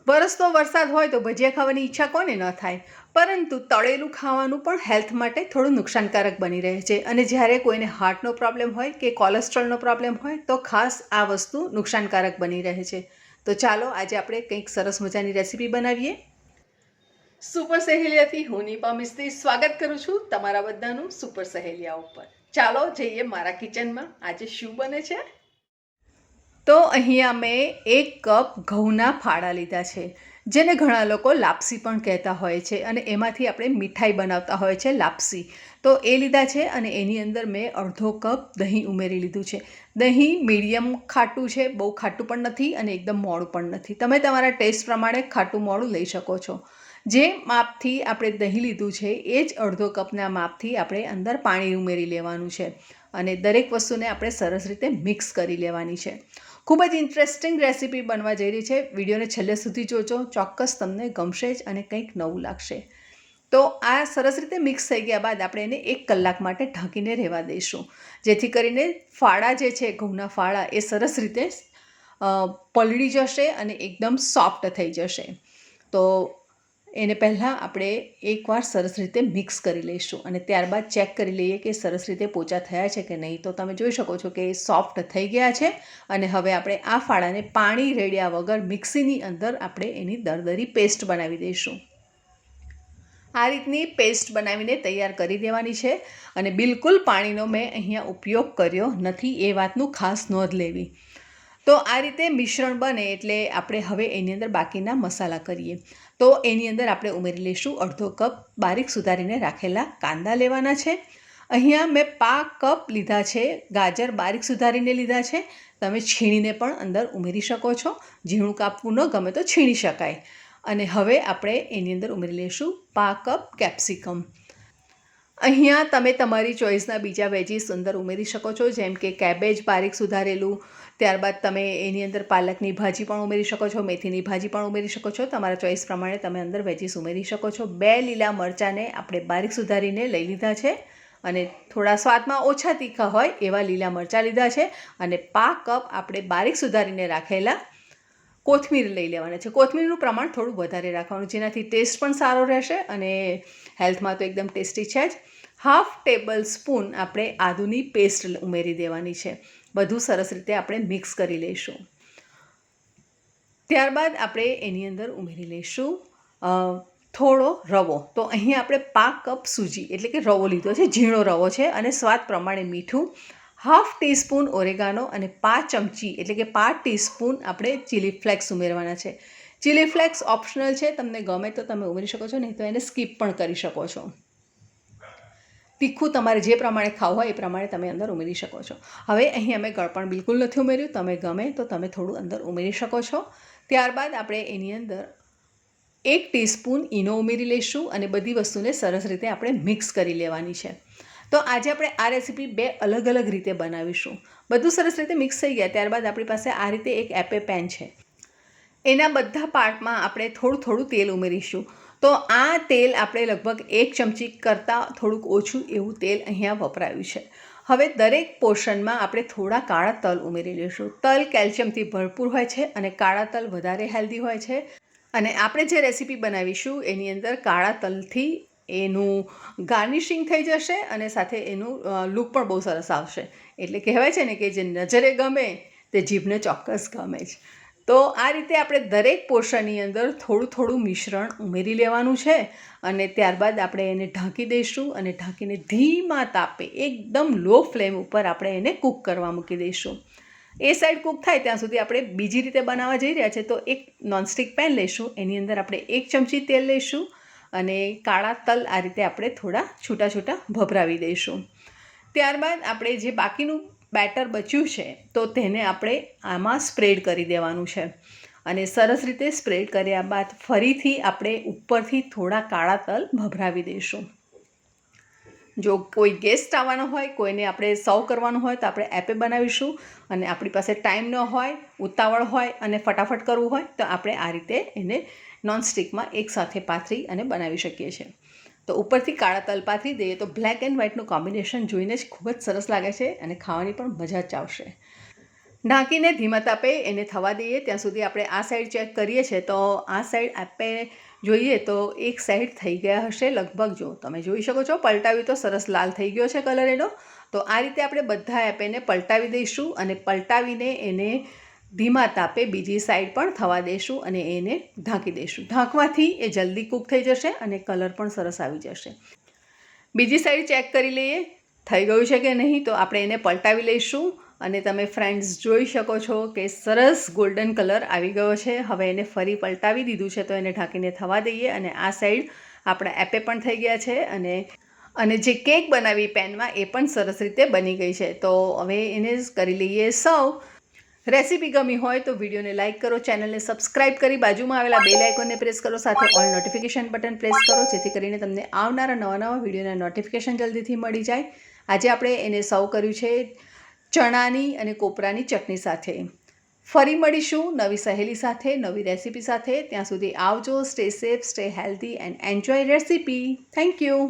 વરસતો વરસાદ હોય તો ભજીયા ખાવાની ઈચ્છા કોને ન થાય, પરંતુ તળેલું ખાવાનું પણ હેલ્થ માટે થોડું નુકસાનકારક બની રહે છે. અને જ્યારે કોઈને હાર્ટનો પ્રોબ્લેમ હોય કે કોલેસ્ટ્રોલનો પ્રોબ્લેમ હોય તો ખાસ આ વસ્તુ નુકસાનકારક બની રહે છે. તો ચાલો આજે આપણે કંઈક સરસ મજાની રેસીપી બનાવીએ. સુપર સહેલિયાથી હું નિપા મિસ્ત્રી સ્વાગત કરું છું તમારા બધાનું સુપર સહેલિયા ઉપર. ચાલો જઈએ મારા કિચનમાં. આજે શું બને છે? તો અહીંયા મેં 1 કપ ઘઉંના ફાળા લીધા છે, જેને ઘણા લોકો લાપસી પણ કહેતા હોય છે, અને એમાંથી આપણે મીઠાઈ બનાવતા હોય છે લાપસી. તો એ લીધા છે, અને એની અંદર મેં અડધો કપ દહીં ઉમેરી લીધું છે. દહીં મીડિયમ ખાટું છે, બહુ ખાટું પણ નથી અને એકદમ મોડું પણ નથી. તમે તમારા ટેસ્ટ પ્રમાણે ખાટું મોડું લઈ શકો છો. જે માપથી આપણે દહીં લીધું છે એ જ અડધો કપના માપથી આપણે અંદર પાણી ઉમેરી લેવાનું છે, અને દરેક વસ્તુને આપણે સરસ રીતે મિક્સ કરી લેવાની છે. ખૂબ જ ઇન્ટરેસ્ટિંગ રેસીપી બનવા જઈ રહી છે. વિડીયોને છેલ્લે સુધી જોજો, ચોક્કસ તમને ગમશે જ અને કંઈક નવું લાગશે. તો આ સરસ રીતે મિક્સ થઈ ગયા બાદ આપણે એને 1 કલાક માટે ઢાંકીને રહેવા દઈશું, જેથી કરીને ફાળા જે છે ઘઉંના ફાળા એ સરસ રીતે પલળી જશે અને એકદમ સોફ્ટ થઈ જશે. તો એને પહેલાં આપણે એકવાર સરસ રીતે મિક્સ કરી લઈશું, અને ત્યારબાદ ચેક કરી લઈએ કે સરસ રીતે પોચા થયા છે કે નહીં. તો તમે જોઈ શકો છો કે એ સોફ્ટ થઈ ગયા છે. અને હવે આપણે આ ફાળાને પાણી રેડ્યા વગર મિક્સીની અંદર આપણે એની દરદરી પેસ્ટ બનાવી દઈશું. આ રીતની પેસ્ટ બનાવીને તૈયાર કરી દેવાની છે, અને બિલકુલ પાણીનો મેં અહીંયા ઉપયોગ કર્યો નથી, એ વાતનું ખાસ નોંધ લેવી. તો આ રીતે મિશ્રણ બને એટલે આપણે હવે એની અંદર બાકીના મસાલા કરીએ. તો એની અંદર આપણે ઉમેરી લઈશું અડધો કપ બારીક સુધારીને રાખેલા કાંદા લેવાના છે. અહીંયા મેં 5 કપ લીધા છે ગાજર, બારીક સુધારીને લીધા છે. તમે છીણીને પણ અંદર ઉમેરી શકો છો. ઝીણું કાપવું ન ગમે તો છીણી શકાય. અને હવે આપણે એની અંદર ઉમેરી લઈશું 5 કપ કેપ્સિકમ. અહીંયા તમે તમારી ચોઈસના બીજા વેજીસ અંદર ઉમેરી શકો છો, જેમ કે કેબેજ બારીક સુધારેલું. ત્યારબાદ તમે એની અંદર પાલકની ભાજી પણ ઉમેરી શકો છો, મેથીની ભાજી પણ ઉમેરી શકો છો. તમારા ચોઈસ પ્રમાણે તમે અંદર વેજીસ ઉમેરી શકો છો. 2 લીલા મરચાંને આપણે બારીક સુધારીને લઈ લીધા છે, અને થોડા સ્વાદમાં ઓછા તીખા હોય એવા લીલા મરચાં લીધા છે. અને 5 કપ આપણે બારીક સુધારીને રાખેલા કોથમીર લઈ લેવાના છે. કોથમીરનું પ્રમાણ થોડું વધારે રાખવાનું, જેનાથી ટેસ્ટ પણ સારો રહેશે અને હેલ્થમાં તો એકદમ ટેસ્ટી છે જ. 1/2 ટેબલ સ્પૂન આપણે આદુની પેસ્ટ ઉમેરી દેવાની છે. બધું સરસ રીતે આપણે મિક્સ કરી લઈશું. ત્યારબાદ આપણે એની અંદર ઉમેરી લઈશું થોડો રવો. તો અહીં આપણે 5 કપ સૂજી એટલે કે રવો લીધો છે, ઝીણો રવો છે, અને સ્વાદ પ્રમાણે મીઠું, 1/2 ટીસ્પૂન ઓરેગાનો, અને 5 ચમચી એટલે કે 5 ટીસ્પૂન આપણે ચીલી ફ્લેક્સ ઉમેરવાના છે. ચીલી ફ્લેક્સ ઓપ્શનલ છે, તમને ગમે તો તમે ઉમેરી શકો છો, નહીં તો એને સ્કીપ પણ કરી શકો છો. તીખું તમારે જે પ્રમાણે ખાવું હોય એ પ્રમાણે તમે અંદર ઉમેરી શકો છો. હવે અહીં અમે ગળપણ બિલકુલ નથી ઉમેર્યું, તમે ગમે તો તમે થોડું અંદર ઉમેરી શકો છો. ત્યારબાદ આપણે એની અંદર 1 ટીસ્પૂન ઈનો ઉમેરી લઈશું, અને બધી વસ્તુને સરસ રીતે આપણે મિક્સ કરી લેવાની છે. તો આજે આપણે આ રેસીપી 2 અલગ અલગ રીતે બનાવીશું. બધું સરસ રીતે મિક્સ થઈ ગયા ત્યારબાદ આપણી પાસે આ રીતે એક એપે પેન છે. એના બધા પાર્ટમાં આપણે થોડું થોડું તેલ ઉમેરીશું. તો આ તેલ આપણે લગભગ 1 ચમચી કરતાં થોડુંક ઓછું એવું તેલ અહીંયા વપરાયું છે. હવે દરેક પોર્શનમાં આપણે થોડા કાળા તલ ઉમેરી લઈશું. તલ કેલ્શિયમથી ભરપૂર હોય છે, અને કાળા તલ વધારે હેલ્ધી હોય છે. અને આપણે જે રેસીપી બનાવીશું એની અંદર કાળા તલથી એનું ગાર્નિશિંગ થઈ જશે, અને સાથે એનું લુક પણ બહુ સરસ આવશે. એટલે કહેવાય છે ને કે જે નજરે ગમે તે જીભને ચોક્કસ ગમે જ. તો આ રીતે આપણે દરેક પોર્શનની અંદર થોડું થોડું મિશ્રણ ઉમેરી લેવાનું છે, અને ત્યારબાદ આપણે એને ઢાંકી દઈશું, અને ઢાંકીને ધીમા તાપે એકદમ લો ફ્લેમ ઉપર આપણે એને કૂક કરવા મૂકી દઈશું. એ સાઈડ કૂક થાય ત્યાં સુધી આપણે બીજી રીતે બનાવવા જઈ રહ્યા છે. તો એક નોનસ્ટિક પેન લઈશું, એની અંદર આપણે 1 ચમચી તેલ લઈશું, અને કાળા તલ આ રીતે આપણે થોડા છૂટા છૂટા ભભરાવી દઈશું. ત્યારબાદ આપણે જે બાકીનું બેટર બચ્યું છે તો તેને આપણે આમાં સ્પ્રેડ કરી દેવાનું છે, અને સરસ રીતે સ્પ્રેડ કર્યા બાદ ફરીથી આપણે ઉપરથી થોડા કાળા તલ ભભરાવી દઈશું. જો કોઈ ગેસ્ટ આવવાનો હોય, કોઈને આપણે સર્વ કરવાનું હોય, તો આપણે એપે બનાવીશું, અને આપણી પાસે ટાઈમ ન હોય, ઉતાવળ હોય અને ફટાફટ કરવું હોય તો આપણે આ રીતે એને નોનસ્ટિકમાં એકસાથે પાથરી અને બનાવી શકીએ છીએ. તો ઉપરથી કાળા તલ પાથરી દઈએ તો બ્લેક એન્ડ વ્હાઇટનું કોમ્બિનેશન જોઈને જ ખૂબ જ સરસ લાગે છે, અને ખાવાની પણ મજા જ આવશે. ઢાંકીને ધીમા તાપે એને થવા દઈએ. ત્યાં સુધી આપણે આ સાઈડ ચેક કરીએ છીએ. તો આ સાઈડ આપણે જોઈએ તો એક સાઈડ થઈ ગયા હશે લગભગ. જો તમે જોઈ શકો છો, પલટાવી તો સરસ લાલ થઈ ગયો છે કલર એનો. તો આ રીતે આપણે બધા એપેને પલટાવી દઈશું અને પલટાવીને એને ધીમા તાપે બીજી સાઈડ પણ થવા દઈશું અને એને ઢાંકી દઈશું. ઢાંકવાથી એ જલ્દી કૂક થઈ જશે અને કલર પણ સરસ આવી જશે. બીજી સાઈડ ચેક કરી લઈએ થઈ ગયું છે કે નહીં. તો આપણે એને પલટાવી લઈશું અને તમે ફ્રેન્ડ્સ જોઈ શકો છો કે સરસ ગોલ્ડન કલર આવી ગયો છે. હવે એને ફરી પલટાવી દીધું છે તો એને ઢાંકીને થવા દઈએ અને આ સાઈડ આપણા એપે પણ થઈ ગયા છે અને જે કેક બનાવી પેનમાં એ પણ સરસ રીતે બની ગઈ છે. તો હવે એને કરી લઈએ સર્વ. રેસીપી ગમી હોય તો વિડીયોને લાઇક કરો, ચેનલને સબસ્ક્રાઇબ કરી બાજુમાં આવેલા બેલ આઇકોનને પ્રેસ કરો, સાથે ઓલ નોટિફિકેશન બટન પ્રેસ કરો, જેથી કરીને તમને આવનારા નવા વિડીયોના નોટિફિકેશન જલ્દીથી મળી જાય. આજે આપણે એને સર્વ કર્યું છે ચણાની અને કોપરાની ચટણી સાથે. ફરી મળીશું નવી સહેલી સાથે, નવી રેસીપી સાથે. ત્યાં સુધી આવજો. Stay safe, stay healthy and enjoy recipe. Thank you.